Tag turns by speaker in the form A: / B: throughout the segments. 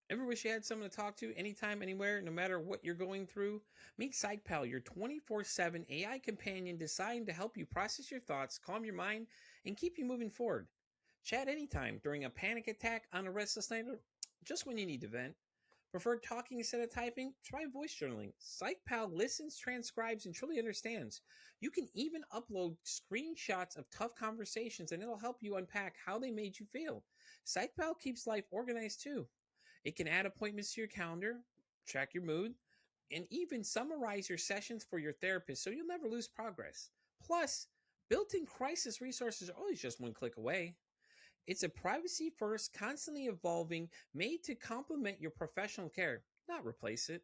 A: Ever wish you had someone to talk to anytime, anywhere, no matter what you're going through? Meet PsychPal, your 24/7 AI companion designed to help you process your thoughts, calm your mind, and keep you moving forward. Chat anytime during a panic attack, on a restless night, or just when you need to vent. Prefer talking instead of typing? Try voice journaling. PsychPal listens, transcribes, and truly understands. You can even upload screenshots of tough conversations, and it'll help you unpack how they made you feel. PsychPal keeps life organized too. It can add appointments to your calendar, track your mood, and even summarize your sessions for your therapist so you'll never lose progress. Plus, built in crisis resources are always just one click away. It's a privacy first, constantly evolving, made to complement your professional care, not replace it.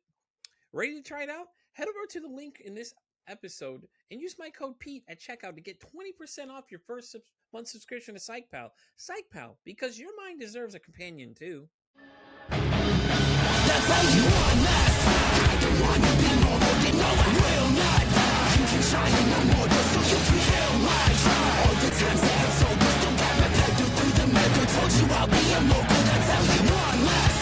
A: Ready to try it out? Head over to the link in this episode and use my code Pete at checkout to get 20% off your first month subscription to PsychPal. PsychPal, because your mind deserves a companion too.
B: That's how you want less. I don't want to be normal, you know I will not die. You can try in my mortal so you can kill my tribe. All the times that I've sold this, don't got my pedal through the metal. Told you I'll be a mogul, that's how you want less.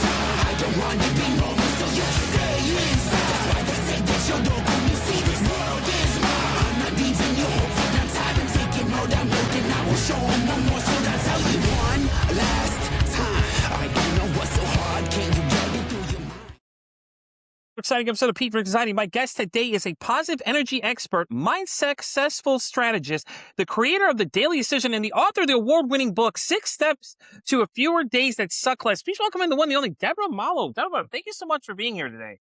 B: I don't want to be normal, so you stay inside. That's why they say that you're local. You see this world is mine. I'm not leaving you hopeful, I'm tired of taking all that milk, and I will show them one more. So that's how you one last time. I don't know what's so hard, can you get it through your mind?
A: Exciting episode of Pete for Anxiety. My guest today is a positive energy expert, mindset successful strategist, the creator of the Daily Decision, and the author of the award-winning book, 6 Steps to a Fewer Days That Suck Less. Please welcome in the one, the only Deborah Mallow. Deborah, thank you so much for being here today.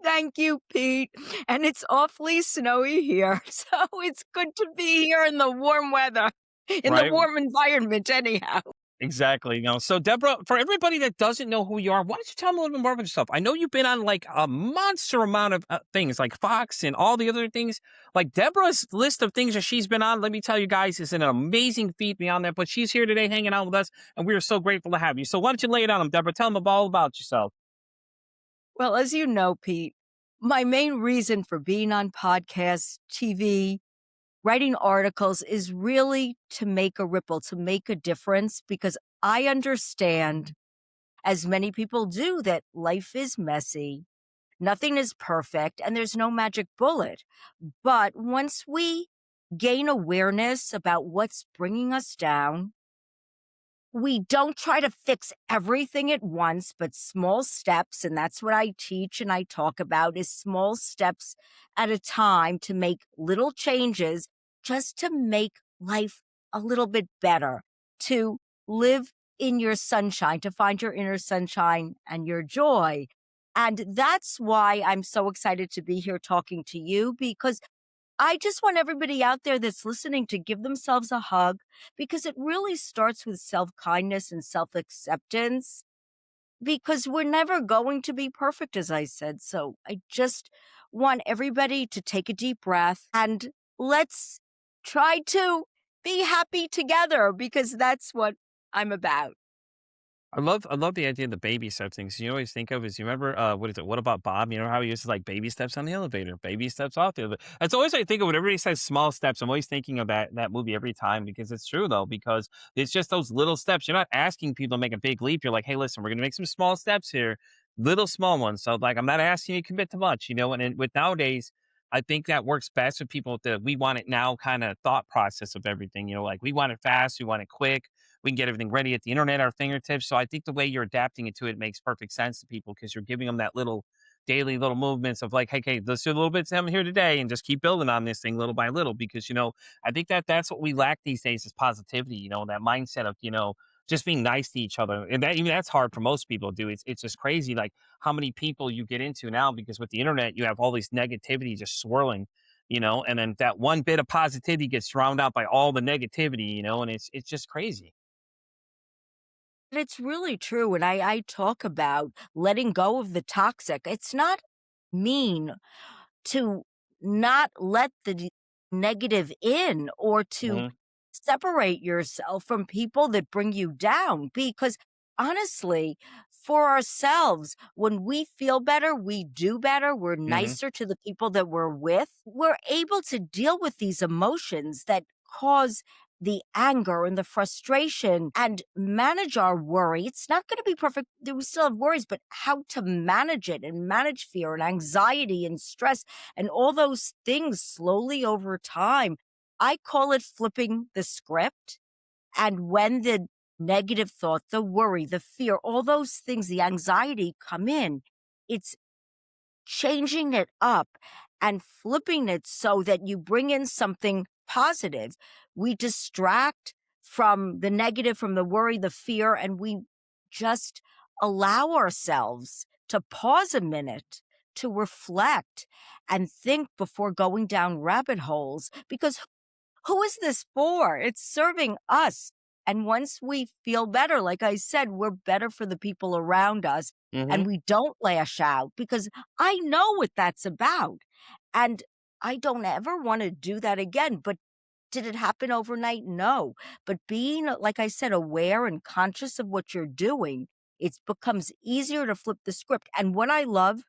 C: Thank you, Pete. And it's awfully snowy here, so it's good to be here in the warm weather, in
A: Right.
C: the warm environment anyhow.
A: Exactly. So Deborah, for everybody that doesn't know who you are, why don't you tell them a little bit more about yourself? I know you've been on like a monster amount of things like Fox and all the other things. Like Deborah's list of things that she's been on, let me tell you guys, is an amazing feat beyond that. But she's here today hanging out with us, and we are so grateful to have you. So why don't you lay it on them, Deborah? Tell them all about yourself.
C: Well, as you know, Pete, my main reason for being on podcasts, TV, writing articles is really to make a ripple, to make a difference, because I understand, as many people do, that life is messy, nothing is perfect, and there's no magic bullet. But once we gain awareness about what's bringing us down, we don't try to fix everything at once, but small steps. And that's what I teach and I talk about, is small steps at a time to make little changes just to make life a little bit better, to live in your sunshine, to find your inner sunshine and your joy. And that's why I'm so excited to be here talking to you, because I just want everybody out there that's listening to give themselves a hug, because it really starts with self-kindness and self-acceptance, because we're never going to be perfect, as I said. So I just want everybody to take a deep breath and let's try to be happy together, because that's what I'm about.
A: I love the idea of the baby step things. You always think of is, you remember what is it? What about Bob? You know how he uses like baby steps on the elevator, baby steps off the elevator. That's always what I think of when everybody says small steps. I'm always thinking of that movie every time, because it's true though, because it's just those little steps. You're not asking people to make a big leap. You're like, hey, listen, we're gonna make some small steps here, little small ones. So like, I'm not asking you to commit to much, and with nowadays, I think that works best with people that we want it now kind of thought process of everything. Like we want it fast, we want it quick, we can get everything ready at the internet, our fingertips. So I think the way you're adapting it to it makes perfect sense to people, because you're giving them that little daily little movements of like, hey, let's do a little bit of here today and just keep building on this thing little by little. Because, I think that's what we lack these days is positivity, that mindset of, just being nice to each other. And that's hard for most people to do. It's just crazy, like how many people you get into now, because with the internet, you have all this negativity just swirling, and then that one bit of positivity gets drowned out by all the negativity, and it's just crazy.
C: And it's really true. And I talk about letting go of the toxic. It's not mean to not let the negative in, or to
A: Mhm.
C: separate yourself from people that bring you down. Because honestly, for ourselves, when we feel better, we do better, we're
A: Mhm.
C: nicer to the people that we're with, we're able to deal with these emotions that cause the anger and the frustration and manage our worry. It's not going to be perfect. We still have worries, but how to manage it and manage fear and anxiety and stress and all those things slowly over time. I call it flipping the script. And when the negative thought, the worry, the fear, all those things, the anxiety come in, it's changing it up and flipping it so that you bring in something positive. We distract from the negative, from the worry, the fear, and we just allow ourselves to pause a minute, to reflect and think before going down rabbit holes. Because who is this for? It's serving us. And once we feel better, like I said, we're better for the people around us.
A: Mm-hmm.
C: And we don't lash out because I know what that's about. And I don't ever want to do that again. But did it happen overnight? No. But being, like I said, aware and conscious of what you're doing, it becomes easier to flip the script. And what I love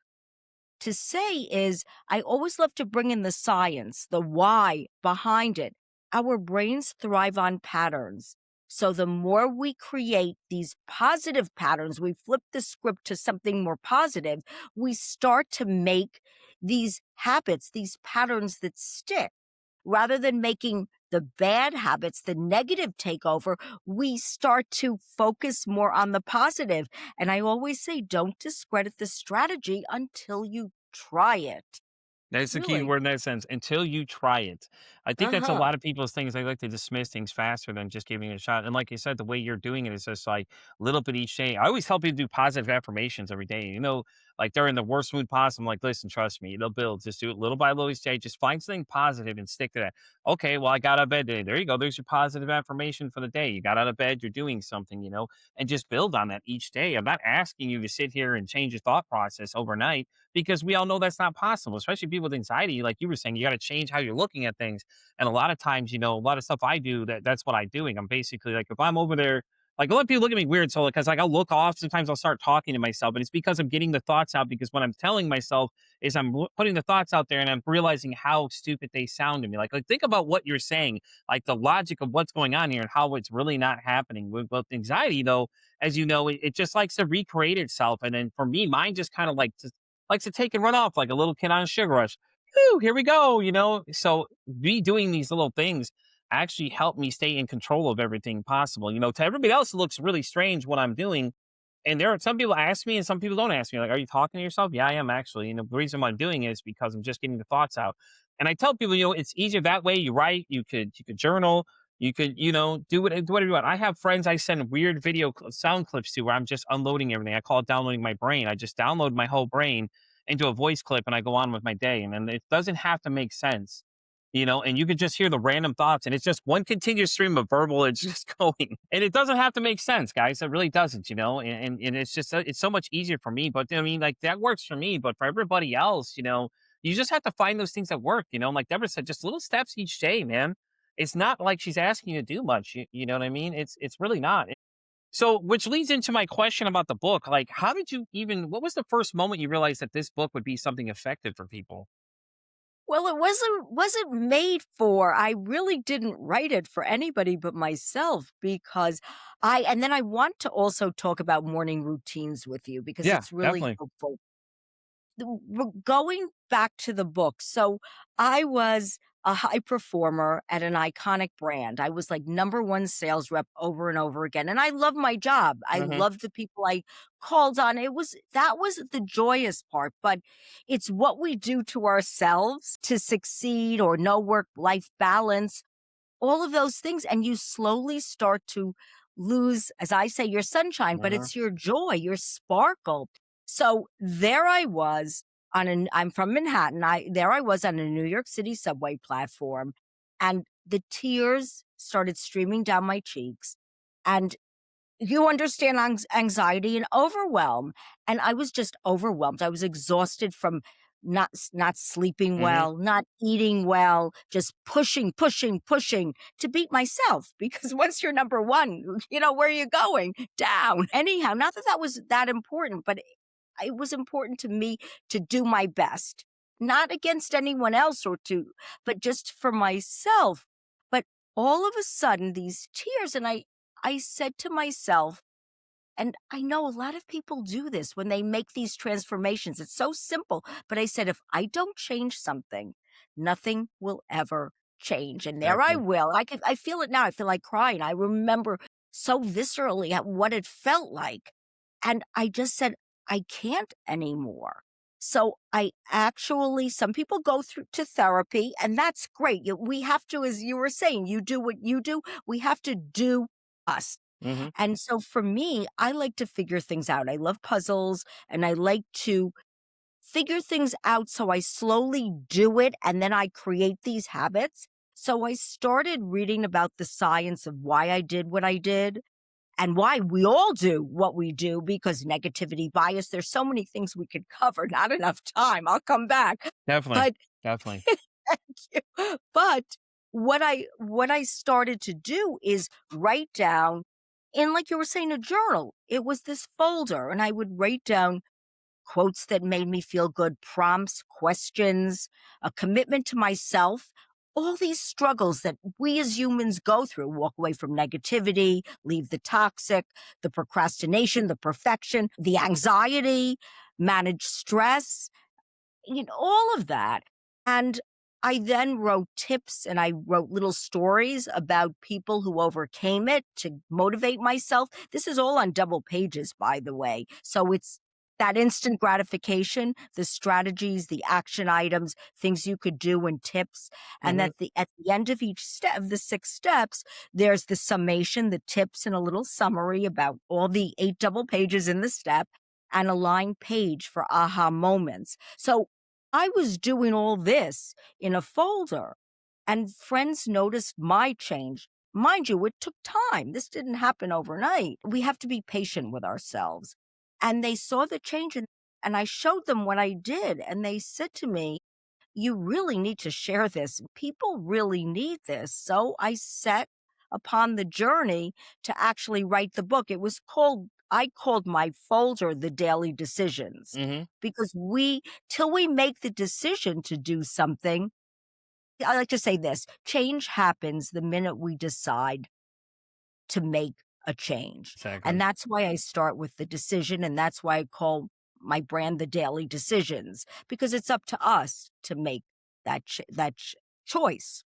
C: to say is I always love to bring in the science, the why behind it. Our brains thrive on patterns. So the more we create these positive patterns, we flip the script to something more positive, we start to make these habits, these patterns that stick. Rather than making the bad habits, the negative take over, we start to focus more on the positive. And I always say, don't discredit the strategy until you try it.
A: That's the key
C: Really.
A: word in that sense, until you try it. I think that's a
C: Uh-huh.
A: lot of people's things. They like to dismiss things faster than just giving it a shot. And like you said, the way you're doing it is just like little bit each day. I always tell people to do positive affirmations every day. Like they're in the worst mood possible. I'm like, listen, trust me, it'll build. Just do it little by little each day. Just find something positive and stick to that. Okay, well, I got out of bed today. There you go. There's your positive affirmation for the day. You got out of bed, you're doing something, and just build on that each day. I'm not asking you to sit here and change your thought process overnight because we all know that's not possible, especially people with anxiety. Like you were saying, you got to change how you're looking at things. And a lot of times, a lot of stuff I do that's what I'm doing. I'm basically like, if I'm over there, like a lot of people look at me weird. So, because like I'll look off, sometimes I'll start talking to myself, and it's because I'm getting the thoughts out. Because what I'm telling myself is putting the thoughts out there and I'm realizing how stupid they sound to me. Like, think about what you're saying, like the logic of what's going on here and how it's really not happening. With anxiety, though, as you know, it just likes to recreate itself. And then for me, mine just kind of likes to take and run off like a little kid on a sugar rush. Woo, here we go. So me doing these little things actually help me stay in control of everything possible. To everybody else, it looks really strange what I'm doing. And there are some people ask me and some people don't ask me, like, are you talking to yourself? Yeah, I am actually. The reason why I'm doing it is because I'm just getting the thoughts out. And I tell people, it's easier that way. You write, you could journal, you could, do whatever you want. I have friends I send weird sound clips to where I'm just unloading everything. I call it downloading my brain. I just download my whole brain into a voice clip and I go on with my day. And then it doesn't have to make sense. And you could just hear the random thoughts and it's just one continuous stream of verbal. It's just going and it doesn't have to make sense, guys. It really doesn't, and it's just, it's so much easier for me. But I mean, like that works for me, but for everybody else, you just have to find those things that work, like Deborah said, just little steps each day, man. It's not like she's asking you to do much. You know what I mean? It's really not. So, which leads into my question about the book. Like, what was the first moment you realized that this book would be something effective for people?
C: Well, it wasn't made for, I really didn't write it for anybody but myself because and then I want to also talk about morning routines with you because
A: Yeah,
C: it's really
A: definitely.
C: helpful. Going back to the book. So I was a high performer at an iconic brand. I was like number one sales rep over and over again. And I love my job. I
A: Hmm.
C: love the people I called on. That was the joyous part, but it's what we do to ourselves to succeed or no work life balance, all of those things. And you slowly start to lose, as I say, your sunshine, but
A: Hmm.
C: it's your joy, your sparkle. So there I was I'm from Manhattan. There I was on a New York City subway platform and the tears started streaming down my cheeks. And you understand anxiety and overwhelm. And I was just overwhelmed. I was exhausted from not sleeping
A: Hmm.
C: well, not eating well, just pushing, pushing, pushing to beat myself. Because once you're number one, where are you going? Down. Anyhow, not that that was that important, but it was important to me to do my best, not against anyone else but just for myself. But all of a sudden these tears, and I said to myself, and I know a lot of people do this when they make these transformations. It's so simple. But I said, if I don't change something, nothing will ever change. And there I
A: Exactly.
C: will. I feel it now. I feel like crying. I remember so viscerally at what it felt like. And I just said, I can't anymore. So I actually, some people go through to therapy, and that's great. We have to, as you were saying, you do what you do. We have to do us.
A: Hmm.
C: And so for me, I like to figure things out. I love puzzles and I like to figure things out. So I slowly do it and then I create these habits. So I started reading about the science of why I did what I did and why we all do what we do, because negativity, bias, there's so many things we could cover, not enough time. I'll come back.
A: Definitely.
C: But
A: Definitely.
C: Thank you. But what I started to do is write down in, like you were saying, a journal. It was this folder, and I would write down quotes that made me feel good, prompts, questions, a commitment to myself, all these struggles that we as humans go through, walk away from negativity, leave the toxic, the procrastination, the perfection, the anxiety, manage stress, all of that. And I then wrote tips and I wrote little stories about people who overcame it to motivate myself. This is all on double pages, by the way. So it's that instant gratification, the strategies, the action items, things you could do, and tips. And
A: Hmm.
C: at the end of each step of the 6 steps, there's the summation, the tips, and a little summary about all the 8 double pages in the step, and a line page for aha moments. So I was doing all this in a folder, and friends noticed my change. Mind you, it took time. This didn't happen overnight. We have to be patient with ourselves. And they saw the change, and I showed them what I did. And they said to me, you really need to share this. People really need this. So I set upon the journey to actually write the book. I called my folder The Daily Decisions,
A: Hmm.
C: because till we make the decision to do something, I like to say this: change happens the minute we decide to make a change. And
A: Exactly.
C: that's why I start with the decision. And that's why I call my brand The Daily Decisions, because it's up to us to make that choice.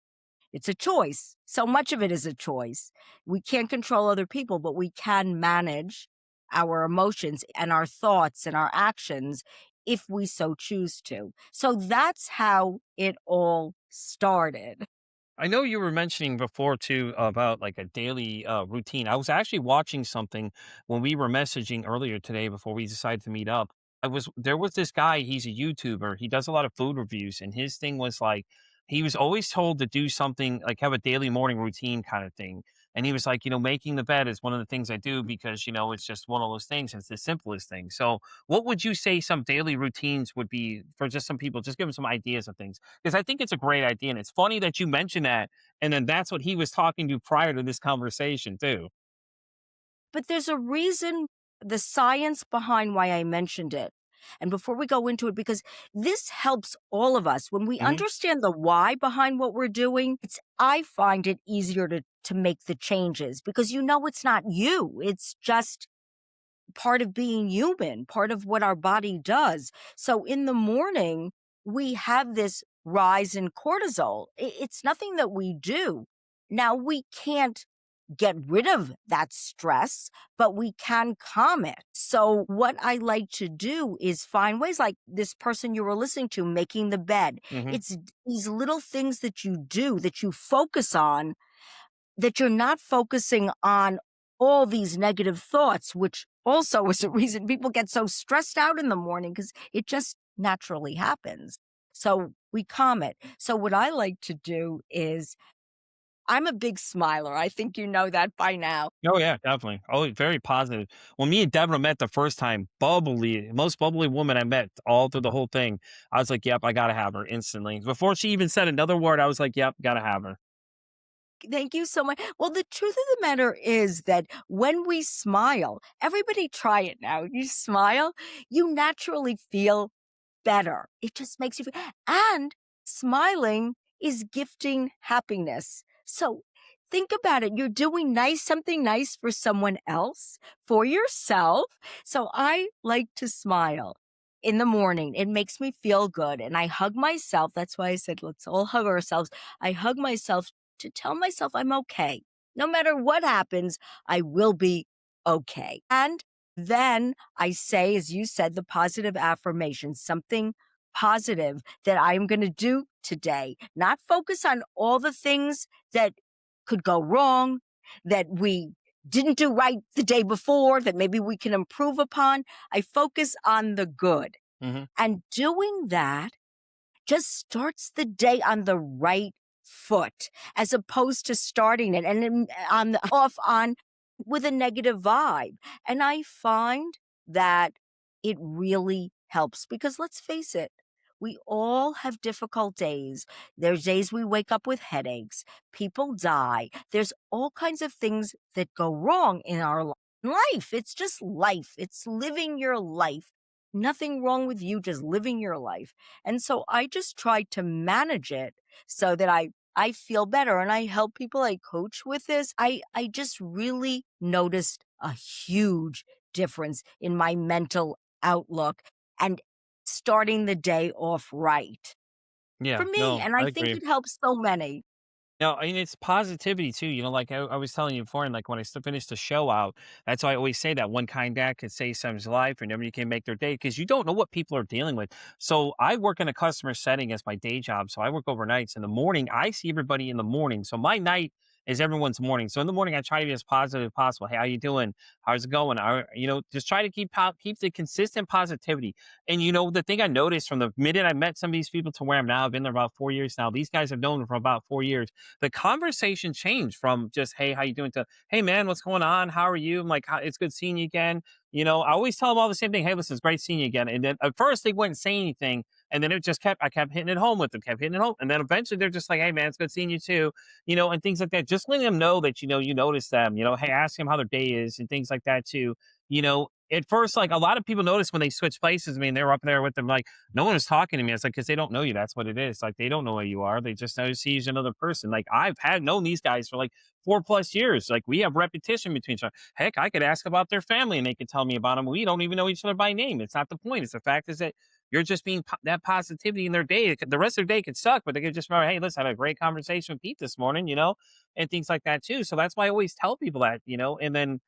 C: It's a choice. So much of it is a choice. We can't control other people, but we can manage our emotions and our thoughts and our actions if we so choose to. So that's how it all started.
A: I know you were mentioning before too about like a daily routine. I was actually watching something when we were messaging earlier today before we decided to meet up. There was this guy, he's a YouTuber. He does a lot of food reviews, and his thing was like he was always told to do something like have a daily morning routine kind of thing. And he was like, making the bed is one of the things I do because, it's just one of those things. It's the simplest thing. So, what would you say some daily routines would be for just some people? Just give them some ideas of things, because I think it's a great idea. And it's funny that you mentioned that. And then that's what he was talking to prior to this conversation, too.
C: But there's a reason, the science behind why I mentioned it. And before we go into it, because this helps all of us. When we
A: Hmm.
C: understand the why behind what we're doing, I find it easier to make the changes, because it's not you. It's just part of being human, part of what our body does. So in the morning, we have this rise in cortisol. It's nothing that we do. Now, we can't get rid of that stress, but we can calm it. So what I like to do is find ways, like this person you were listening to, making the bed.
A: Hmm.
C: It's these little things that you do, that you focus on, that you're not focusing on all these negative thoughts, which also is a reason people get so stressed out in the morning, because it just naturally happens. So we calm it. So what I like to do is, I'm a big smiler. I think you know that by now.
A: Oh, yeah, definitely. Oh, very positive. When me and Deborah met the first time, bubbly, most bubbly woman I met all through the whole thing. I was like, yep, I got to have her instantly. Before she even said another word, I was like, yep, got to have her.
C: Thank you so much. Well, the truth of the matter is that when we smile, everybody try it now. You smile, you naturally feel better. It just makes you feel, and smiling is gifting happiness. So Think about it. You're doing something nice for someone else, for yourself. So I like to smile in the morning. It makes me feel good. And I hug myself. That's why I said, let's all hug ourselves. I hug myself to tell myself I'm okay. No matter what happens, I will be okay. And then I say, as you said, the positive affirmation, something positive that I'm going to do today, not focus on all the things that could go wrong, that we didn't do right the day before, that maybe we can improve upon. I focus on the good.
A: Mhm.
C: And doing that just starts the day on the right foot, as opposed to starting it and off on with a negative vibe. And I find that it really helps because let's face it, we all have difficult days. There's days we wake up with headaches, people die. There's all kinds of things that go wrong in our life. It's just life. It's living your life. Nothing wrong with you, just living your life. And so I just try to manage it so that I feel better and I help people. I coach with this. I just really noticed a huge difference in my mental outlook and starting the day off right for
A: Yeah,
C: me.
A: no,
C: And I
A: I
C: think
A: agree.
C: it helps so many.
A: No, I mean, it's positivity too. Like I was telling you before, and like when I finished the show out, that's why I always say that one kind act can save someone's life, or nobody can make their day because you don't know what people are dealing with. So I work in a customer setting as my day job. So I work overnights. In the morning, I see everybody in the morning. So my night is everyone's morning. So in the morning, I try to be as positive as possible. Hey, how you doing? How's it going? Just try to keep the consistent positivity. And the thing I noticed from the minute I met some of these people to where I'm now, I've been there about 4 years now. These guys have known me for about 4 years. The conversation changed from just, "Hey, how you doing?" to, "Hey, man, what's going on? How are you?" I'm like, It's good seeing you again." I always tell them all the same thing. "Hey, listen, it's great seeing you again." And then at first they wouldn't say anything. And then I kept hitting it home with them, kept hitting it home. And then eventually they're just like, "Hey, man, it's good seeing you too." And things like that. Just letting them know that, you notice them, hey, ask them how their day is and things like that too. At first, like a lot of people notice when they switch places. I mean, they were up there with them, like, no one was talking to me. It's like, because they don't know you. That's what it is. Like, they don't know who you are. They just know see you as another person. Like, I've known these guys for like 4+ years. Like, we have repetition between each other. Heck, I could ask about their family and they could tell me about them. We don't even know each other by name. It's not the point. It's the fact is that you're just being that positivity in their day. The rest of their day could suck, but they could just remember, hey, listen, I had a great conversation with Pete this morning, and things like that too. So that's why I always tell people that, and then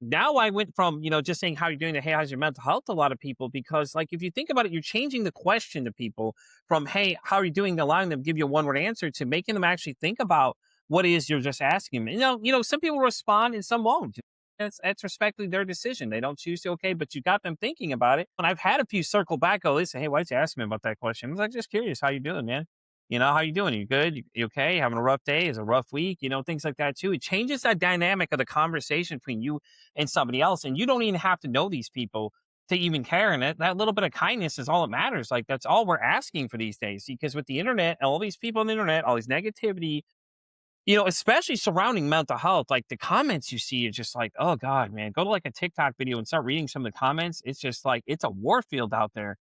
A: now I went from, just saying how you're doing to, hey, how's your mental health to a lot of people, because like if you think about it, you're changing the question to people from, hey, how are you doing, allowing them to give you a one-word answer, to making them actually think about what it is you're just asking them. Some people respond and some won't. That's respectfully their decision. They don't choose to, okay, but you got them thinking about it. And I've had a few circle back, go, listen, hey, why'd you ask me about that question? I was like, just curious, how you doing, man? How you doing? You good? You okay? Having a rough day? Is a rough week? Things like that too. It changes that dynamic of the conversation between you and somebody else. And you don't even have to know these people to even care. And that little bit of kindness is all that matters. Like, that's all we're asking for these days, because with the internet, all these people on the internet, all these negativity, especially surrounding mental health, like the comments you see is just like, oh God, man, go to like a TikTok video and start reading some of the comments. It's just like, it's a war field out there.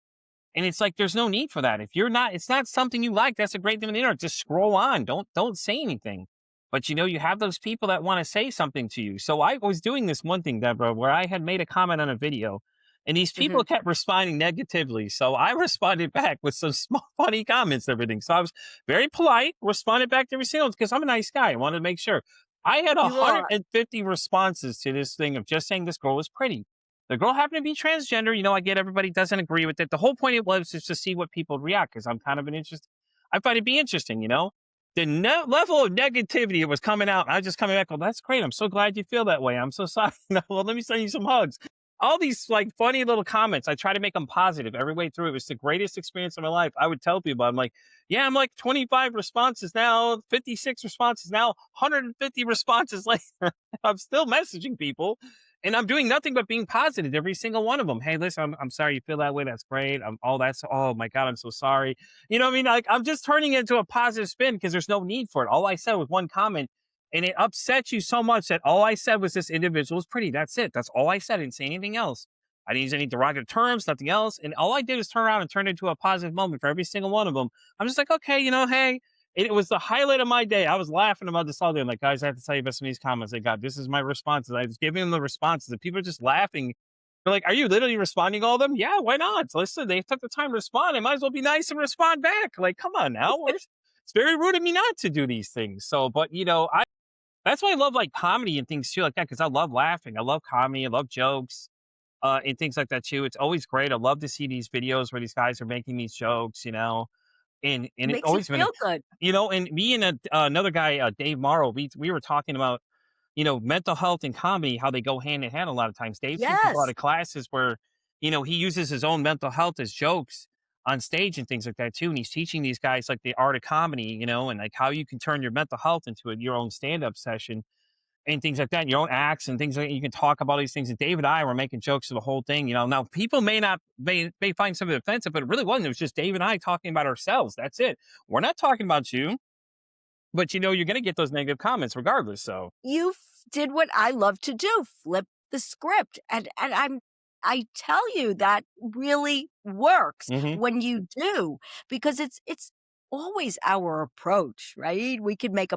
A: And it's like, there's no need for that. If it's not something you like, that's a great thing on the internet. Just scroll on. Don't say anything. But you have those people that want to say something to you. So I was doing this one thing, Deborah, where I had made a comment on a video and these people
C: Mhm.
A: kept responding negatively. So I responded back with some small, funny comments and everything. So I was very polite, responded back to every single, because I'm a nice guy. I wanted to make sure. I had
C: You are.
A: 150 responses to this thing of just saying this girl was pretty. The girl happened to be transgender. I get everybody doesn't agree with it. The whole point it was just to see what people react, because I'm kind of an interest. I find it be interesting. The level of negativity that was coming out, I was just coming back, well, that's great. I'm so glad you feel that way. I'm so sorry. Well, let me send you some hugs. All these like funny little comments, I try to make them positive every way through. It was the greatest experience of my life. I would tell people, I'm like, yeah, I'm like 25 responses now, 56 responses now, 150 responses later. I'm still messaging people. And I'm doing nothing but being positive, every single one of them. Hey, listen, I'm sorry you feel that way. That's great. Oh my God, I'm so sorry. You know what I mean? Like, I'm just turning it into a positive spin because there's no need for it. All I said was one comment, and it upsets you so much that all I said was this individual is pretty. That's it. That's all I said. I didn't say anything else. I didn't use any derogatory terms, nothing else. And all I did was turn around and turn it into a positive moment for every single one of them. I'm just like, okay, hey,
D: it was the highlight of my day. I was laughing about this all day. I'm like, guys, I have to tell you about some of these comments. Like, God, this is my responses. I was giving them the responses, and people are just laughing. They're like, "Are you literally responding to all of them?" Yeah, why not? Listen, they took the time to respond. I might as well be nice and respond back. Like, come on now. It's very rude of me not to do these things. So, but I that's why I love like comedy and things too, like that, because I love laughing. I love comedy. I love jokes. And things like that too. It's always great. I love to see these videos where these guys are making these jokes, and it's
C: Makes you
D: always been,
C: feel good.
D: and me and another guy, Dave Morrow, we were talking about, mental health and comedy, how they go hand in hand a lot of times. Dave teaches a lot
C: Yes.
D: of classes where, he uses his own mental health as jokes on stage and things like that too. And he's teaching these guys like the art of comedy, and like how you can turn your mental health into your own stand up session and things like that, your own acts and things like that. You can talk about these things. And Dave and I were making jokes of the whole thing. Now people may find some of it offensive, but it really wasn't. It was just Dave and I talking about ourselves. That's it. We're not talking about you, but you're going to get those negative comments regardless. So
C: Did what I love to do, flip the script. And I tell you that really works
D: mhm,
C: when you do, because it's always our approach, right? We could make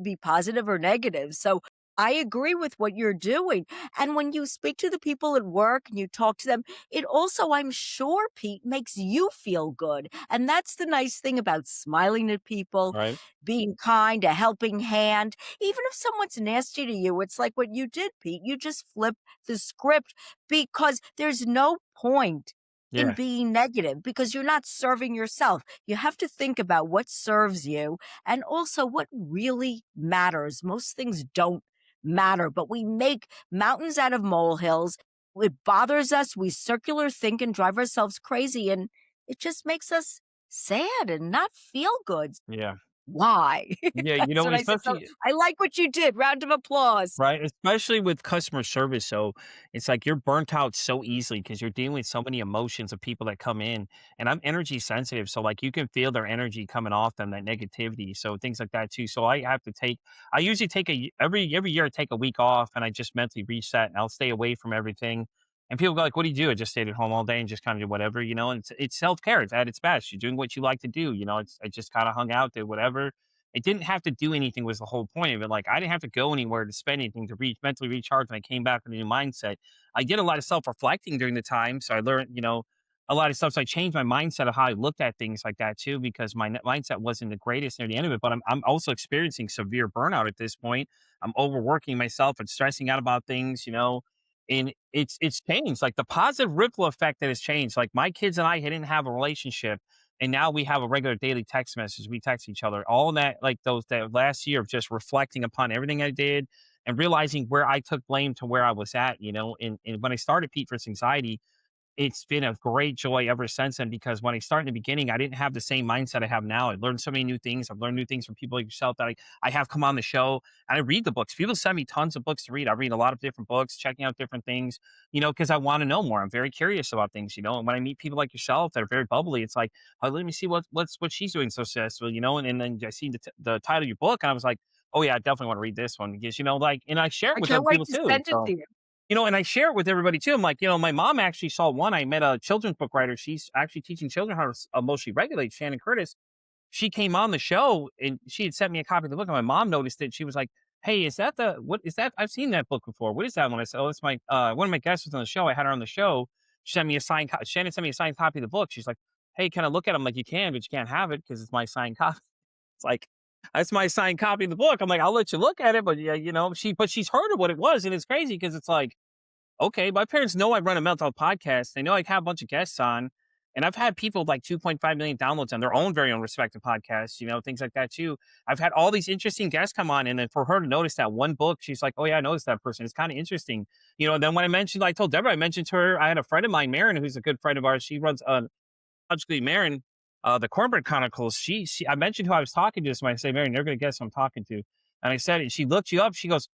C: be positive or negative. So I agree with what you're doing. And when you speak to the people at work and you talk to them, it also, I'm sure, Pete, makes you feel good. And that's the nice thing about smiling at people,
D: right.
C: being kind, a helping hand. Even if someone's nasty to you, it's like what you did, Pete. You just flip the script because there's no point in
D: Yeah.
C: being negative because you're not serving yourself. You have to think about what serves you and also what really matters. Most things don't matter, but we make mountains out of molehills. It bothers us. We circular think and drive ourselves crazy, and it just makes us sad and not feel good.
D: Yeah.
C: Why?
D: Yeah.
C: That's what I said. So
D: Especially,
C: I like what you did. Round of applause.
D: right, especially with customer service. So it's like you're burnt out so easily because you're dealing with so many emotions of people that come in. And I'm energy sensitive. So like you can feel their energy coming off them, that negativity. So things like that too. So I usually take every year I take a week off and I just mentally reset and I'll stay away from everything. And people go like, "What do you do?" I just stayed at home all day and just kind of do whatever, and it's self-care. It's at its best. You're doing what you like to do. I just kind of hung out, did whatever. It didn't have to do anything was the whole point of it. Like I didn't have to go anywhere to spend anything to mentally recharge when I came back with a new mindset. I did a lot of self-reflecting during the time. So I learned, a lot of stuff. So I changed my mindset of how I looked at things like that too, because my mindset wasn't the greatest near the end of it. But I'm also experiencing severe burnout at this point. I'm overworking myself and stressing out about things, and it's changed. Like the positive ripple effect that has changed. Like my kids and I didn't have a relationship and now we have a regular daily text message. We text each other. All that, like that last year of just reflecting upon everything I did and realizing where I took blame to where I was at, and when I started Pete Fritz Anxiety, it's been a great joy ever since then because when I started in the beginning, I didn't have the same mindset I have now. I learned so many new things. I've learned new things from people like yourself that I have come on the show and I read the books. People send me tons of books to read. I read a lot of different books, checking out different things, because I want to know more. I'm very curious about things, and when I meet people like yourself that are very bubbly, it's like, oh, let me see what she's doing so successful, and then I see the title of your book and I was like, oh yeah, I definitely want to read this one because, and I share it
C: I
D: with
C: can't
D: other
C: wait
D: people
C: to
D: too.
C: send it
D: So
C: to you.
D: and I share it with everybody too. I'm like, my mom actually saw one. I met a children's book writer. She's actually teaching children how to emotionally regulate. Shannon Curtis. She came on the show and she had sent me a copy of the book. And my mom noticed it. She was like, "Hey, what is that? I've seen that book before. What is that one?" I said, "Oh, it's my one of my guests was on the show. I had her on the show. She sent me a signed. Shannon sent me a signed copy of the book. She's like, "Hey, can I look at it?" I'm like, "You can, but you can't have it because it's my signed copy." It's like, that's my signed copy of the book. I'm like, "I'll let you look at it, but yeah, she's heard of what it was, and it's crazy because it's like, okay, my parents know I run a mental health podcast. They know I have a bunch of guests on, and I've had people with like 2.5 million downloads on their own very own respective podcasts, things like that too. I've had all these interesting guests come on, and then for her to notice that one book, she's like, "Oh yeah, I noticed that person. It's kind of interesting." And then when I told Deborah, I mentioned to her, I had a friend of mine, Marin, who's a good friend of ours. She runs logically Marin, the Corporate Chronicles. I mentioned who I was talking to. So I say, "Marin, you're going to guess who I'm talking to." And I said, and she looked you up. She goes,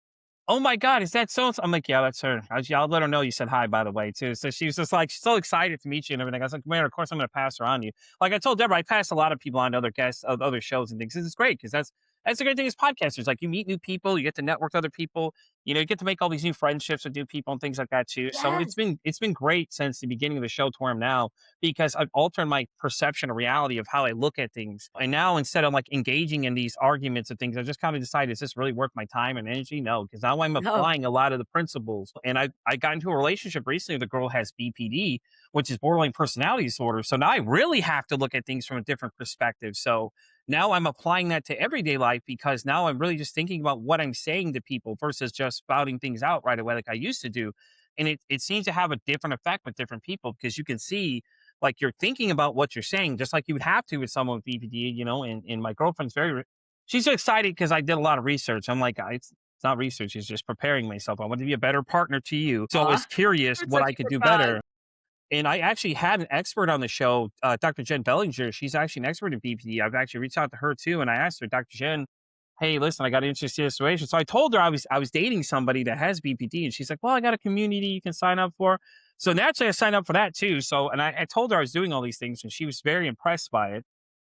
D: "Oh my God, is that so?" I'm like, "Yeah, that's her." I'll let her know you said hi, by the way, too. So she was just like, so excited to meet you and everything. I was like, "Man, of course I'm going to pass her on to you." Like I told Deborah, I pass a lot of people on to other guests of other shows and things. It's great because That's the great thing is podcasters. Like you meet new people, you get to network with other people, you get to make all these new friendships with new people and things like that too. So
C: Yes.
D: it's been great since the beginning of the show to where I'm now because I've altered my perception of reality of how I look at things. And now instead of like engaging in these arguments and things, I just kind of decided, is this really worth my time and energy? No, because now I'm
C: No.
D: applying a lot of the principles. And I got into a relationship recently with a girl who has BPD, which is borderline personality disorder. So now I really have to look at things from a different perspective. So now I'm applying that to everyday life because now I'm really just thinking about what I'm saying to people versus just spouting things out right away like I used to do. And it seems to have a different effect with different people because you can see like you're thinking about what you're saying, just like you would have to with someone with BPD, and my girlfriend's she's excited because I did a lot of research. I'm like, it's not research, it's just preparing myself. I want to be a better partner to you. So I was curious
C: You're
D: what
C: such
D: I
C: a
D: could
C: good
D: do
C: guy.
D: better. And I actually had an expert on the show, Dr. Jen Bellinger. She's actually an expert in BPD. I've actually reached out to her too, and I asked her, Dr. Jen, hey, listen, I got an interesting situation. So I told her I was dating somebody that has BPD, and she's like, well, I got a community you can sign up for. So naturally, I signed up for that too. So, and I told her I was doing all these things, and she was very impressed by it.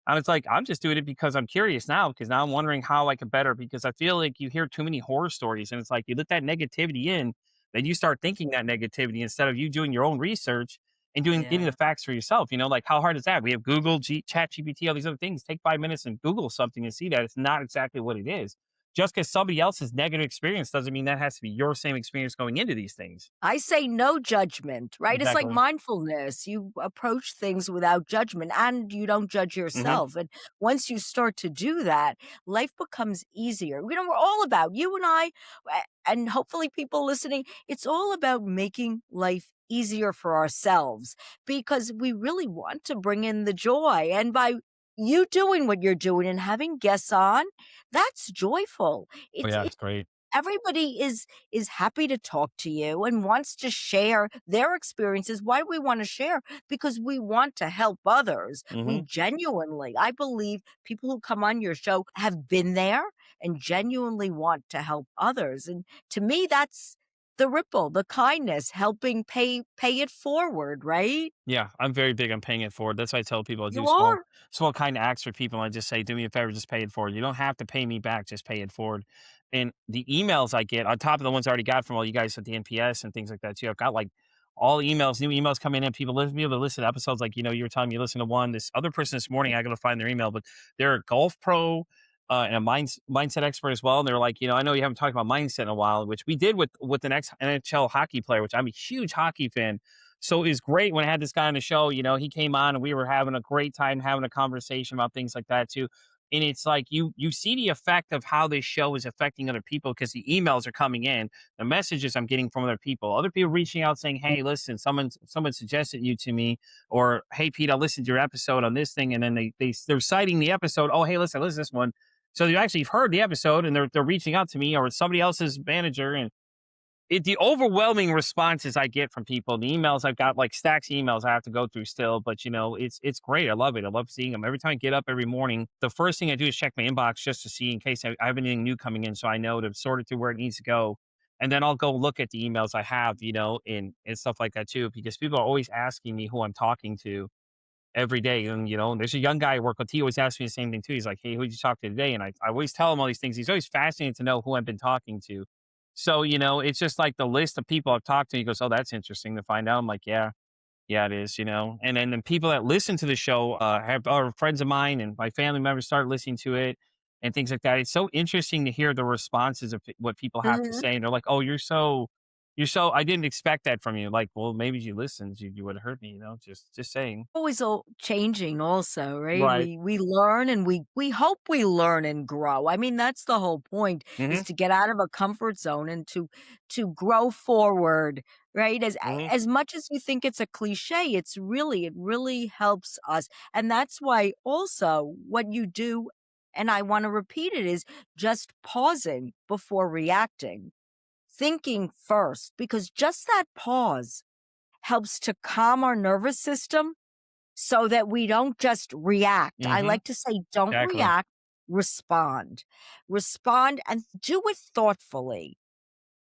D: I was like, I'm just doing it because I'm curious now, because now I'm wondering how I can better. Because I feel like you hear too many horror stories, and it's like you let that negativity in, then you start thinking that negativity instead of you doing your own research and getting the
C: Yeah.
D: facts for yourself. Like how hard is that? We have Google, Chat GPT, all these other things. Take 5 minutes and Google something and see that it's not exactly what it is. Just because somebody else's negative experience doesn't mean that has to be your same experience going into these things.
C: I say no judgment, right? It's like
D: Exactly.
C: mindfulness. You approach things without judgment and you don't judge
D: Hmm.
C: yourself. And once you start to do that, life becomes easier. We're all about you and I, and hopefully people listening, it's all about making life easier for ourselves because we really want to bring in the joy. And by you doing what you're doing and having guests on, that's joyful.
D: Oh
C: It's
D: yeah, it's great.
C: everybody is happy to talk to you and wants to share their experiences. Why do we want to share? Because we want to help others. We
D: Hmm.
C: genuinely, I believe people who come on your show have been there and genuinely want to help others. And to me, that's the ripple, the kindness, helping pay it forward, right?
D: Yeah, I'm very big on paying it forward. That's why I tell people I do
C: You
D: small,
C: are.
D: small kind acts for people. I just say, do me a favor, just pay it forward. You don't have to pay me back, just pay it forward. And the emails I get on top of the ones I already got from all you guys at the NPS and things like that too. I've got like all emails, new emails coming in. People listen, be able to listen to episodes like you were telling me you listen to one. This other person this morning, I got to find their email, but they're a golf pro and a mindset expert as well. And they're like, I know you haven't talked about mindset in a while, which we did with the next NHL hockey player, which I'm a huge hockey fan. So it was great when I had this guy on the show. He came on and we were having a great time having a conversation about things like that too. And it's like you see the effect of how this show is affecting other people because the emails are coming in, the messages I'm getting from other people reaching out saying, "Hey, listen, someone suggested you to me," or "Hey, Pete, I listened to your episode on this thing," and then they're citing the episode. "Oh, hey, listen to this one." So you actually heard the episode and they're reaching out to me or somebody else's manager, and the overwhelming responses I get from people, the emails I've got like stacks of emails I have to go through still, but it's great. I love it. I love seeing them. Every time I get up every morning, the first thing I do is check my inbox just to see in case I have anything new coming in, so I know to sort it through where it needs to go. And then I'll go look at the emails I have, and stuff like that too, because people are always asking me who I'm talking to every day. And, there's a young guy I work with. He always asks me the same thing too. He's like, "Hey, who'd you talk to today?" And I always tell him all these things. He's always fascinated to know who I've been talking to. So, it's just like the list of people I've talked to. He goes, "Oh, that's interesting to find out." I'm like, "Yeah, yeah, it is." And then the people that listen to the show have are friends of mine and my family members start listening to it and things like that. It's so interesting to hear the responses of what people have to
C: Mhm.
D: say. And they're like, "Oh, you're so, I didn't expect that from you." Like, well, maybe if you listened, you would have heard me, just saying.
C: Always changing also, right?
D: Right.
C: We learn and we hope we learn and grow. I mean, that's the whole point is
D: Mhm,
C: to get out of a comfort zone and to grow forward, right?
D: mhm.
C: As much as you think it's a cliche, it really helps us. And that's why also what you do, and I want to repeat it, is just pausing before reacting, thinking first, because just that pause helps to calm our nervous system so that we don't just react. I
D: Mhm.
C: like to say, don't
D: Exactly.
C: react, respond. Respond and do it thoughtfully.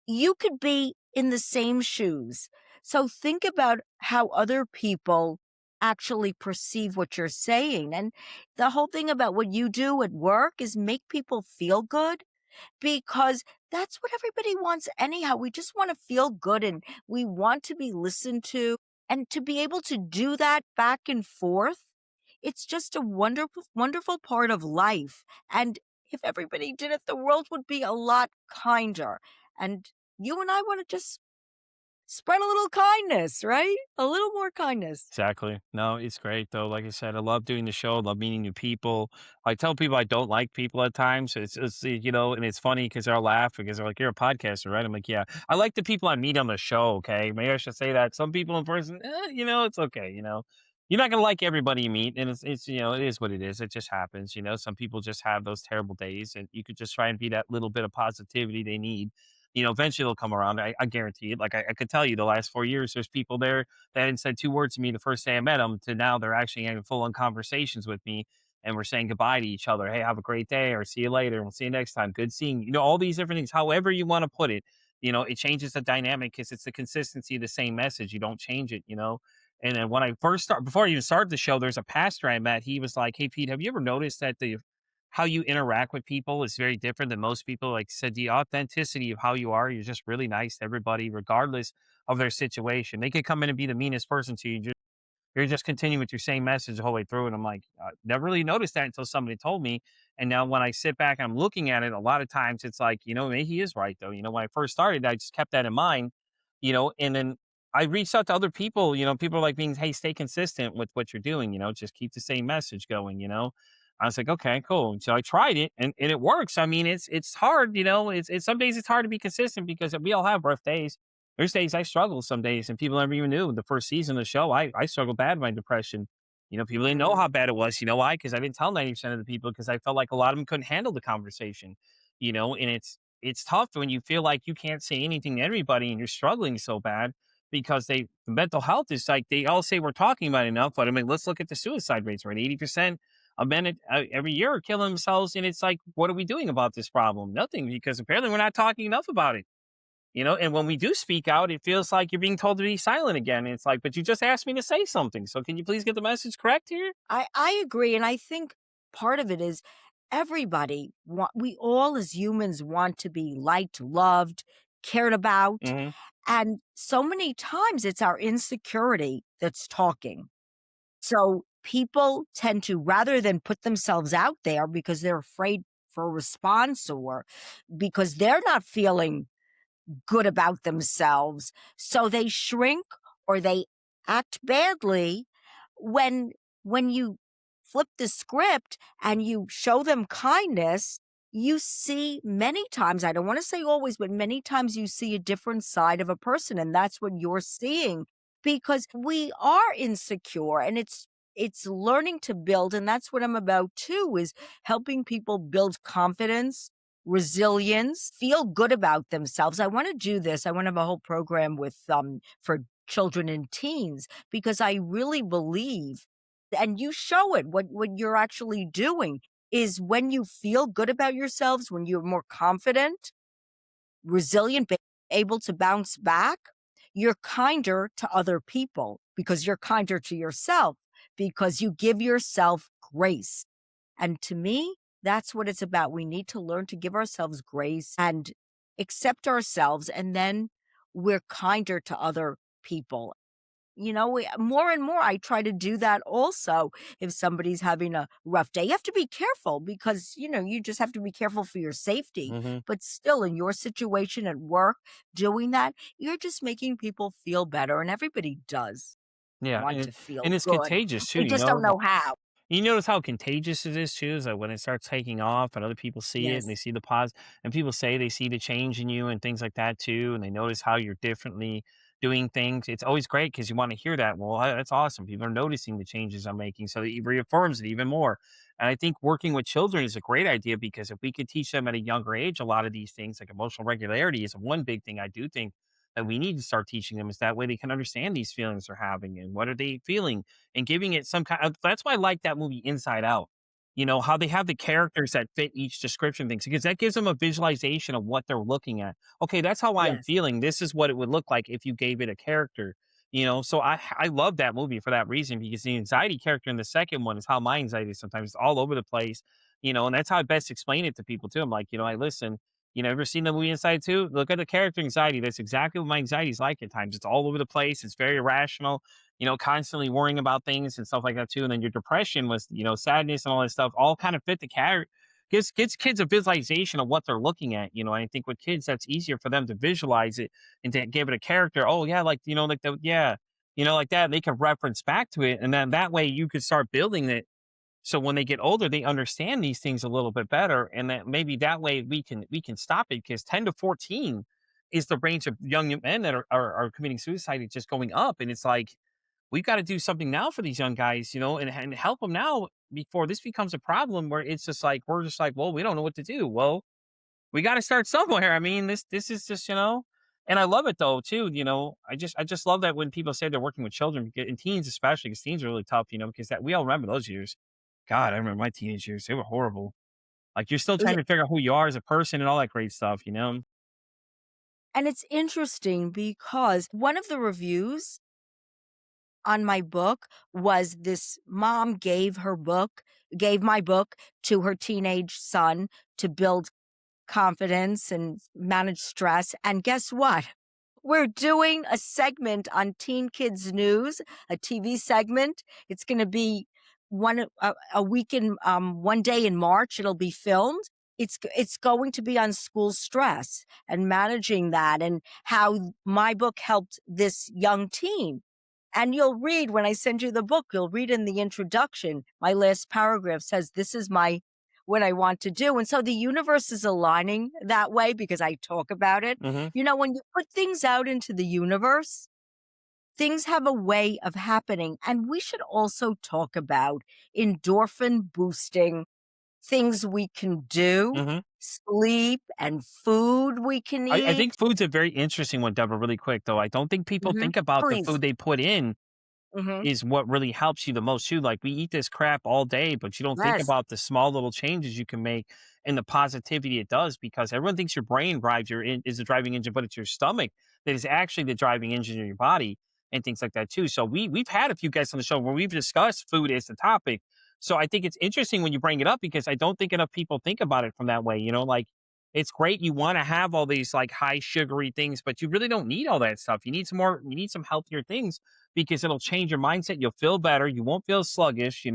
C: You could be in the same shoes. So think about how other people actually perceive what you're saying. And the whole thing about what you do at work is make people feel good, because that's what everybody wants anyhow. We just want to feel good and we want to be listened to. And to be able to do that back and forth, it's just a wonderful, wonderful part of life. And if everybody did it, the world would be a lot kinder. And you and I want to just spread a little kindness, right? A little more kindness.
D: Exactly. No, it's great though. Like I said, I love doing the show. I love meeting new people. I tell people I don't like people at times. And it's funny because they'll laugh because they're like, "You're a podcaster, right?" I'm like, "Yeah." I like the people I meet on the show. Okay, maybe I should say that. Some people in person, it's okay. You're not gonna like everybody you meet, and it is what it is. It just happens. Some people just have those terrible days, and you could just try and be that little bit of positivity they need. Eventually they'll come around. I guarantee it. Like I could tell you, the last 4 years, there's people there they hadn't said 2 words to me the first day I met them to now they're actually having full-on conversations with me, and we're saying goodbye to each other. "Hey, have a great day," or "See you later, we'll see you next time. Good seeing you." All these different things, however you wanna put it, it changes the dynamic because it's the consistency of the same message. You don't change it. And then when I first before I even started the show, there's a pastor I met. He was like, "Hey, Pete, have you ever noticed that the how you interact with people is very different than most people?" Like, said the authenticity of how you are, you're just really nice to everybody, regardless of their situation. They could come in and be the meanest person to you. You're just continuing with your same message the whole way through. And I'm like, I never really noticed that until somebody told me. And now when I sit back and I'm looking at it, a lot of times it's like, maybe he is right though. When I first started, I just kept that in mind, and then I reached out to other people, people are like being, "Hey, stay consistent with what you're doing, just keep the same message going. I was like, okay, cool. And so I tried it and it works. I mean, it's hard, it's some days it's hard to be consistent because we all have rough days. There's days I struggle some days and people never even knew. The first season of the show, I struggled bad with my depression. People didn't know
C: Mm.
D: how bad it was. You know why? Because I didn't tell 90% of the people because I felt like a lot of them couldn't handle the conversation, and it's tough when you feel like you can't say anything to everybody and you're struggling so bad because the mental health is like they all say we're talking about it enough, but I mean, let's look at the suicide rates, right? 80% of men every year are killing themselves. And it's like, what are we doing about this problem? Nothing, because apparently we're not talking enough about it. And when we do speak out, it feels like you're being told to be silent again. And it's like, but you just asked me to say something. So can you please get the message correct here?
C: I agree. And I think part of it is we all as humans want to be liked, loved, cared about.
D: Hmm.
C: And so many times it's our insecurity that's talking. So people tend to, rather than put themselves out there because they're afraid for a response or because they're not feeling good about themselves. So they shrink or they act badly when you flip the script and you show them kindness, you see many times, I don't want to say always, but many times you see a different side of a person, and that's what you're seeing because we are insecure, and it's learning to build, and that's what I'm about too, is helping people build confidence, resilience, feel good about themselves. I want to do this. I want to have a whole program with for children and teens because I really believe, and you show it, what you're actually doing is when you feel good about yourselves, when you're more confident, resilient, able to bounce back, you're kinder to other people because you're kinder to yourself because you give yourself grace. And to me, that's what it's about. We need to learn to give ourselves grace and accept ourselves, and then we're kinder to other people. More and more, I try to do that also. If somebody's having a rough day, you have to be careful because, you just have to be careful for your safety.
D: Hmm.
C: But still, in your situation at work, doing that, you're just making people feel better. And everybody does
D: Yeah.
C: want
D: And,
C: to
D: and
C: feel
D: it's
C: good.
D: contagious too,
C: We
D: you
C: just don't
D: know?
C: know how.
D: You notice how contagious it is too, is that when it starts taking off and other people see it and
C: Yes.
D: they see the pause and people say they see the change in you and things like that too, and they notice how you're differently doing things. It's always great because you want to hear that. Well, that's awesome. People are noticing the changes I'm making. So it reaffirms it even more. And I think working with children is a great idea because if we could teach them at a younger age, a lot of these things like emotional regularity is one big thing I do think that we need to start teaching them is that way they can understand these feelings they're having and what are they feeling and giving it some kind of that's why I like that movie Inside Out. How they have the characters that fit each description things because that gives them a visualization of what they're looking at. Okay, that's how I'm
C: Yes.
D: feeling. This is what it would look like if you gave it a character. So I love that movie for that reason because the anxiety character in the second one is how my anxiety is sometimes. It's all over the place, and that's how I best explain it to people too. I'm like, I listen, ever seen the movie Inside too? Look at the character anxiety. That's exactly what my anxiety is like at times. It's all over the place. It's very irrational, constantly worrying about things and stuff like that too. And then your depression was, sadness and all that stuff all kind of fit the character. Gives kids a visualization of what they're looking at, and I think with kids that's easier for them to visualize it and to give it a character. Oh yeah, like like the yeah, like that. They can reference back to it, and then that way you could start building it. So when they get older, they understand these things a little bit better, and that maybe that way we can stop it because 10 to 14 is the range of young men that are committing suicide. It's just going up, and it's like we've got to do something now for these young guys, and help them now before this becomes a problem where it's just like we're just like, well, we don't know what to do. Well, we got to start somewhere. I mean, this is just, and I love it though too. I just love that when people say they're working with children and teens, especially because teens are really tough. Because that we all remember those years. God, I remember my teenage years; they were horrible. Like you're still trying
C: Yeah,
D: to figure out who you are as a person and all that great stuff.
C: and it's interesting because one of the reviews on my book was this mom gave my book to her teenage son to build confidence and manage stress. And guess what? We're doing a segment on Teen Kids News, a TV segment. It's going to be a week in 1 day in March. It'll be filmed. It's going to be on school stress and managing that and how my book helped this young teen. And you'll read when I send you the book, you'll read in the introduction, my last paragraph says, this is what I want to do. And so the universe is aligning that way because I talk about it.
D: Hmm.
C: When you put things out into the universe, things have a way of happening. And we should also talk about endorphin boosting things we can do,
D: Hmm.
C: sleep and food we can
D: I think
C: eat.
D: food's a very interesting one, Deborah. Really quick though, I don't think people
C: Hmm.
D: think about the
C: Please.
D: food they put in
C: Hmm.
D: is what really helps you the most too. Like we eat this crap all day, but you don't think
C: Yes.
D: about the small little changes you can make and the positivity it does because everyone thinks your brain is the driving engine, but it's your stomach that is actually the driving engine of your body and things like that too. So we've had a few guests on the show where we've discussed food as the topic. So I think it's interesting when you bring it up because I don't think enough people think about it from that way. Like it's great you want to have all these like high sugary things, but you really don't need all that stuff. You need some healthier things because it'll change your mindset. You'll feel better. You won't feel sluggish.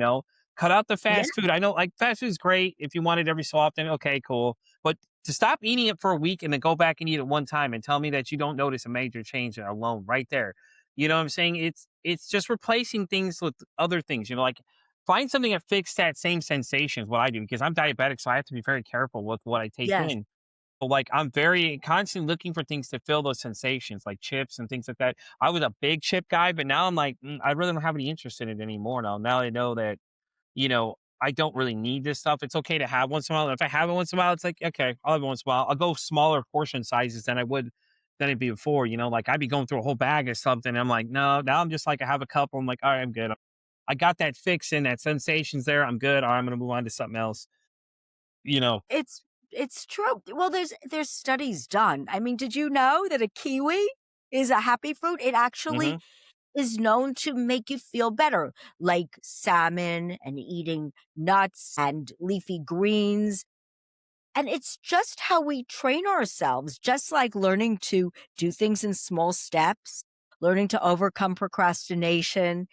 D: Cut out the
C: Yeah.
D: fast food. I know like fast food is great if you want it every so often. Okay, cool. But to stop eating it for a week and then go back and eat it one time and tell me that you don't notice a major change alone right there. You know what I'm saying? It's just replacing things with other things, like find something that fixes that same sensation is what I do because I'm diabetic, so I have to be very careful with what I take
C: Yes.
D: in. But, like, I'm very constantly looking for things to fill those sensations, like chips and things like that. I was a big chip guy, but now I'm like, I really don't have any interest in it anymore now. Now I know that, I don't really need this stuff. It's okay to have once in a while. If I have it once in a while, it's like, okay, I'll have it once in a while. I'll go smaller portion sizes than it'd be before, like I'd be going through a whole bag of something. I'm like, no, now I'm just like, I have a couple. I'm like, all right, I'm good. I got that fix in, that sensation's there. I'm good. All right, I'm going to move on to something else, you know.
C: It's true. Well, there's studies done. I mean, did you know that a kiwi is a happy fruit? It actually
D: Hmm.
C: is known to make you feel better, like salmon and eating nuts and leafy greens. And it's just how we train ourselves, just like learning to do things in small steps, learning to overcome procrastination,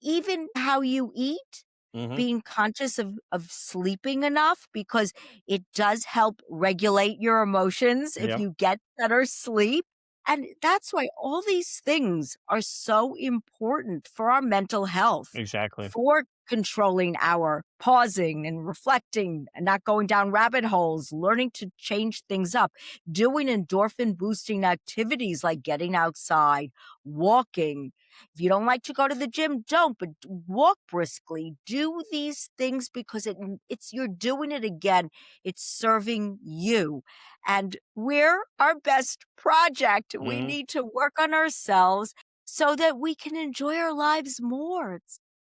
C: even how you eat,
D: Hmm.
C: being conscious of sleeping enough because it does help regulate your emotions if
D: Yep.
C: you get better sleep. And that's why all these things are so important for our mental health,
D: Exactly.
C: for controlling our pausing and reflecting and not going down rabbit holes, learning to change things up, doing endorphin boosting activities like getting outside, walking. If you don't like to go to the gym, don't, but walk briskly. Do these things because it's you're doing it again. It's serving you. And we're our best project. We
D: Hmm.
C: need to work on ourselves so that we can enjoy our lives more.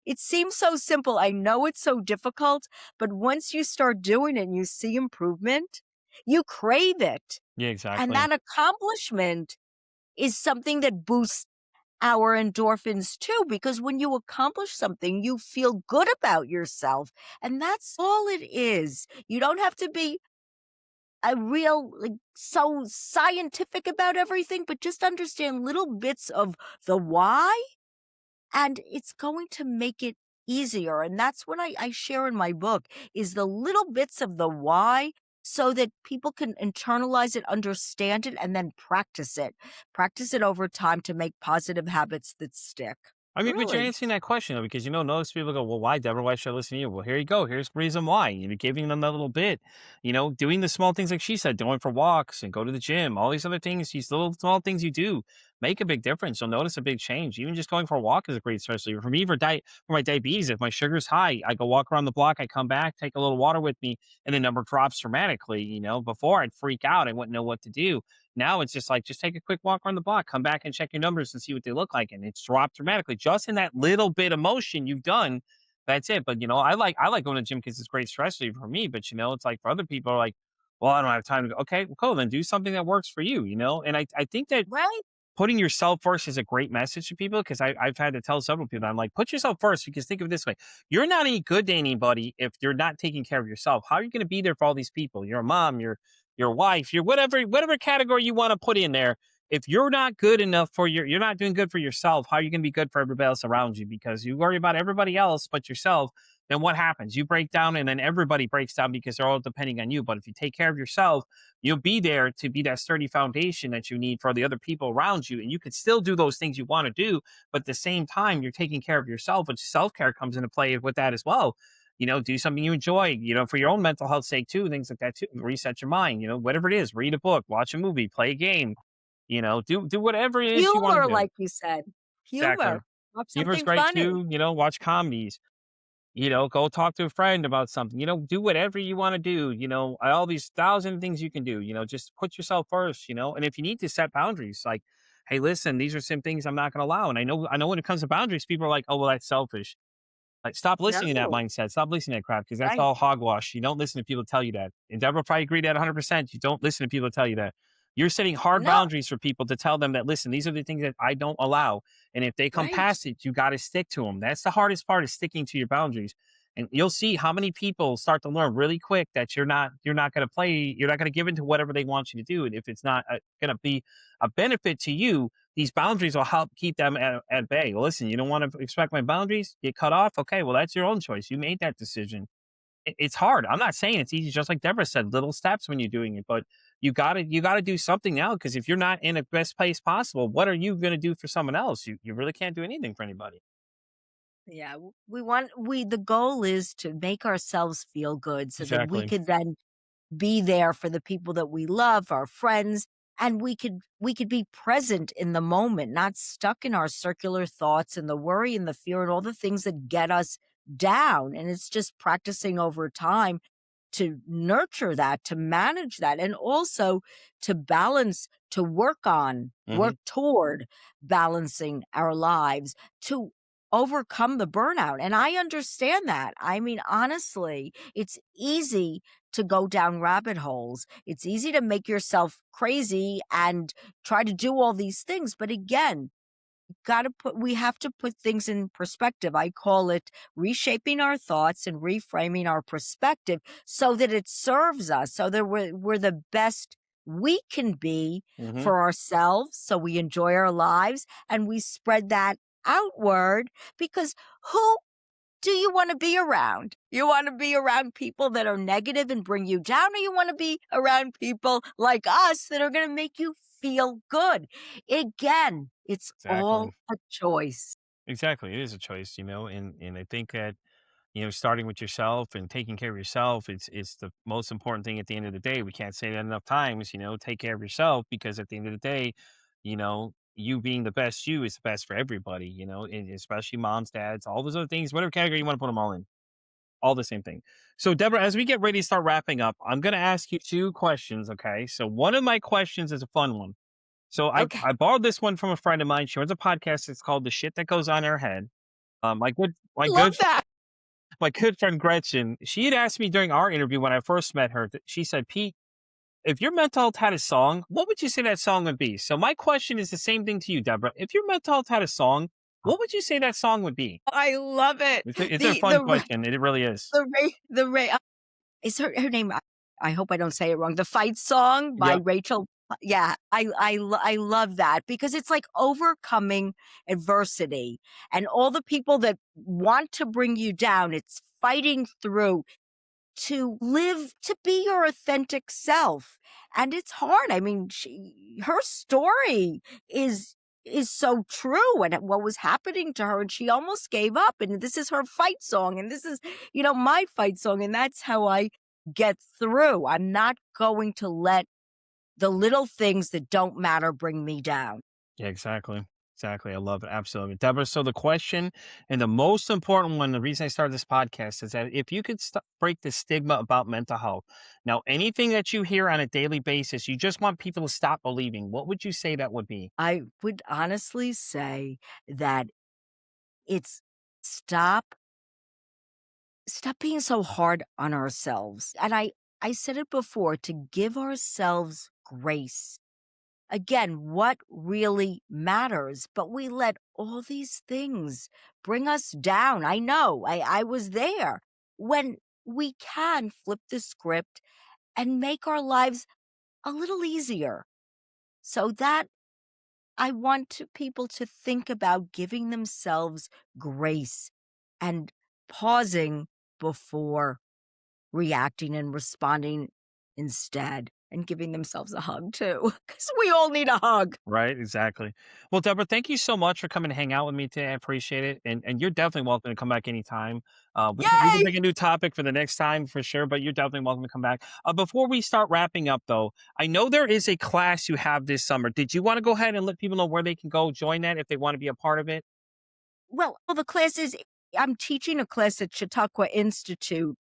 C: It seems so simple. I know it's so difficult, but once you start doing it and you see improvement, you crave it.
D: Yeah,
C: And
D: exactly.
C: that accomplishment is something that boosts. our endorphins too, because when you accomplish something, you feel good about yourself. And that's all it is. You don't have to be a real, like, so scientific about everything, but just understand little bits of the why, and it's going to make it easier. And that's what I share in my book is the little bits of the why so that people can internalize it, understand it, and then practice it. Practice it over time to make positive habits that stick.
D: I mean, but you're
C: Really.
D: answering that question though, because most people go, "Well, why, Deborah? Why should I listen to you?" Well, here you go. Here's the reason why. Giving them that little bit. Doing the small things like she said, going for walks and go to the gym. All these other things, these little small things you do make a big difference. You'll notice a big change. Even just going for a walk is a great stress reliever. For me, for my diabetes, if my sugar's high, I go walk around the block. I come back, take a little water with me, and the number drops dramatically. Before I'd freak out, I wouldn't know what to do. Now it's just like, just take a quick walk around the block, come back and check your numbers and see what they look like. And it's dropped dramatically just in that little bit of motion you've done. That's it. But I like going to the gym because it's great stress reliever for me. But it's like for other people are like, well, I don't have time to go. Okay, well, cool. Then do something that works for you. And I think that
C: Right?
D: putting yourself first is a great message to people because I've had to tell several people, I'm like, put yourself first because think of it this way. You're not any good to anybody if you're not taking care of yourself. How are you going to be there for all these people? Your mom, your wife, your whatever category you want to put in there. If you're not good enough you're not doing good for yourself, how are you going to be good for everybody else around you? Because you worry about everybody else but yourself, then what happens? You break down and then everybody breaks down because they're all depending on you. But if you take care of yourself, you'll be there to be that sturdy foundation that you need for the other people around you. And you can still do those things you want to do, but at the same time, you're taking care of yourself, which self-care comes into play with that as well. Do something you enjoy, for your own mental health sake too, things like that too. Reset your mind, whatever it is, read a book, watch a movie, play a game, do whatever it is you want
C: Humor,
D: to do.
C: like you said.
D: Exactly.
C: Humor. Watch
D: Humor's
C: something
D: great
C: funny.
D: too, watch comedies, go talk to a friend about something, do whatever you want to do, all these thousand things you can do, just put yourself first, and if you need to set boundaries, like, hey, listen, these are some things I'm not going to allow. And I know when it comes to boundaries, people are like, oh, well, that's selfish. Like, stop listening to that
C: No.
D: mindset. Stop listening to that crap because that's
C: Right.
D: all hogwash. You don't listen to people tell you that. And Deborah probably agreed at 100%. You don't listen to people tell you that. You're setting hard
C: No.
D: boundaries for people to tell them that, listen, these are the things that I don't allow. And if they come
C: Right.
D: past it, you got to stick to them. That's the hardest part is sticking to your boundaries. And you'll see how many people start to learn really quick that you're not going to play, you're not going to give into whatever they want you to do. And if it's not going to be a benefit to you, these boundaries will help keep them at bay. Well, listen, you don't want to respect my boundaries, get cut off. Okay, well, that's your own choice. You made that decision. It's hard. I'm not saying it's easy, just like Deborah said, little steps when you're doing it, but you gotta do something now because if you're not in the best place possible, what are you going to do for someone else? You really can't do anything for anybody.
C: Yeah, the goal is to make ourselves feel good so that we
D: Exactly.
C: could then be there for the people that we love, our friends, and we could be present in the moment, not stuck in our circular thoughts and the worry and the fear and all the things that get us down. And it's just practicing over time to nurture that, to manage that, and also to balance, to work on,
D: Hmm.
C: work toward balancing our lives to overcome the burnout. And I understand that. I mean, honestly, it's easy to go down rabbit holes. It's easy to make yourself crazy and try to do all these things. But again, we have to put things in perspective. I call it reshaping our thoughts and reframing our perspective so that it serves us, so that we're the best we can be
D: Hmm.
C: for ourselves, so we enjoy our lives and we spread that outward. Because who do you want to be around? You want to be around people that are negative and bring you down, or you want to be around people like us that are going to make you feel good? Again, it's all
D: Exactly.
C: a choice.
D: Exactly. It is a choice, and I think that starting with yourself and taking care of yourself, it's the most important thing at the end of the day. We can't say that enough times, take care of yourself because at the end of the day, you being the best you is the best for everybody, and especially moms, dads, all those other things, whatever category you want to put them all in, all the same thing. So, Deborah, as we get ready to start wrapping up, I'm going to ask you two questions. Okay. So, one of my questions is a fun one. So,
C: Okay.
D: I borrowed this one from a friend of mine. She runs a podcast. It's called The Shit That Goes On in Her Head. My good, my
C: I love
D: good
C: that.
D: my good friend Gretchen, she had asked me during our interview when I first met her, she said, Pete, If your mental health had a song, what would you say that song would be? So my question is the same thing to you, Deborah. If your mental health had a song, what would you say that song would be?
C: I love it.
D: It's a fun question. It really is.
C: The Ray is her name. I hope I don't say it wrong. The Fight Song by
D: Yep.
C: Rachel. Yeah, I love that because it's like overcoming adversity and all the people that want to bring you down. It's fighting through to live, to be your authentic self. And it's hard. I mean, her story is so true and what was happening to her, and she almost gave up, and this is her fight song, and this is, my fight song, and that's how I get through. I'm not going to let the little things that don't matter bring me down.
D: Yeah, exactly. Exactly. I love it. Absolutely. Deborah, so the question and the most important one, the reason I started this podcast is that if you could break the stigma about mental health. Now, anything that you hear on a daily basis, you just want people to stop believing. What would you say that would be?
C: I would honestly say that it's stop being so hard on ourselves. And I said it before, to give ourselves grace. Again, what really matters? But we let all these things bring us down. I know, I was there. When we can flip the script and make our lives a little easier. So that I want people to think about giving themselves grace and pausing before reacting and responding instead, and giving themselves a hug too, because we all need a hug.
D: Right, exactly. Well, Deborah, thank you so much for coming to hang out with me today. I appreciate it. And you're definitely welcome to come back anytime. We can
C: Yay!
D: pick a new topic for the next time for sure, but you're definitely welcome to come back. Before we start wrapping up, though, I know there is a class you have this summer. Did you want to go ahead and let people know where they can go join that if they want to be a part of it?
C: Well, the class is, I'm teaching a class at Chautauqua Institute,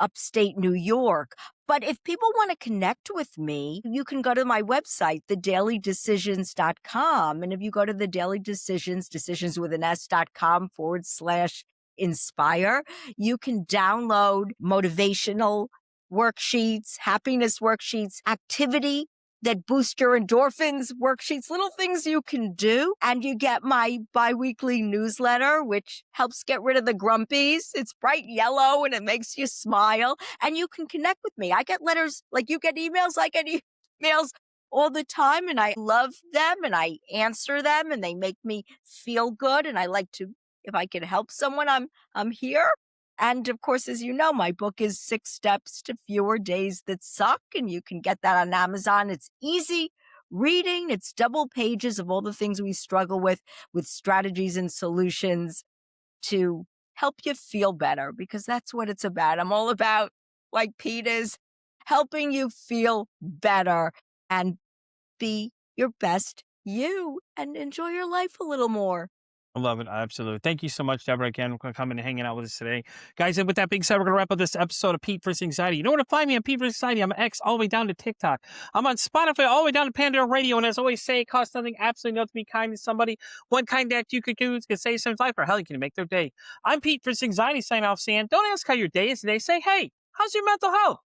C: upstate New York. But if people want to connect with me, you can go to my website, thedailydecisions.com. And if you go to the Daily Decisions, decisions with an s.com/inspire, you can download motivational worksheets, happiness worksheets, activity that boost your endorphins worksheets, little things you can do. And you get my biweekly newsletter, which helps get rid of the grumpies. It's bright yellow and it makes you smile. And you can connect with me. I get letters, like you get emails, I get emails all the time, and I love them and I answer them and they make me feel good. And I like to, if I can help someone, I'm here. And of course, as you know, my book is 6 Steps to Fewer Days That Suck, and you can get that on Amazon. It's easy reading. It's double pages of all the things we struggle with strategies and solutions to help you feel better, because that's what it's about. I'm all about, like Pete is, helping you feel better and be your best you and enjoy your life a little more.
D: I love it. Absolutely. Thank you so much, Deborah, again, for coming and hanging out with us today. Guys, and with that being said, we're going to wrap up this episode of Pete vs. Anxiety. You know where to find me on Pete vs. Anxiety. I'm on X all the way down to TikTok. I'm on Spotify all the way down to Pandora Radio. And as I always say, it costs nothing, absolutely nothing to be kind to somebody. One kind act you could do is could save someone's life, or hell, you can make their day. I'm Pete vs. Anxiety signing off saying, don't ask how your day is today. Say, hey, how's your mental health?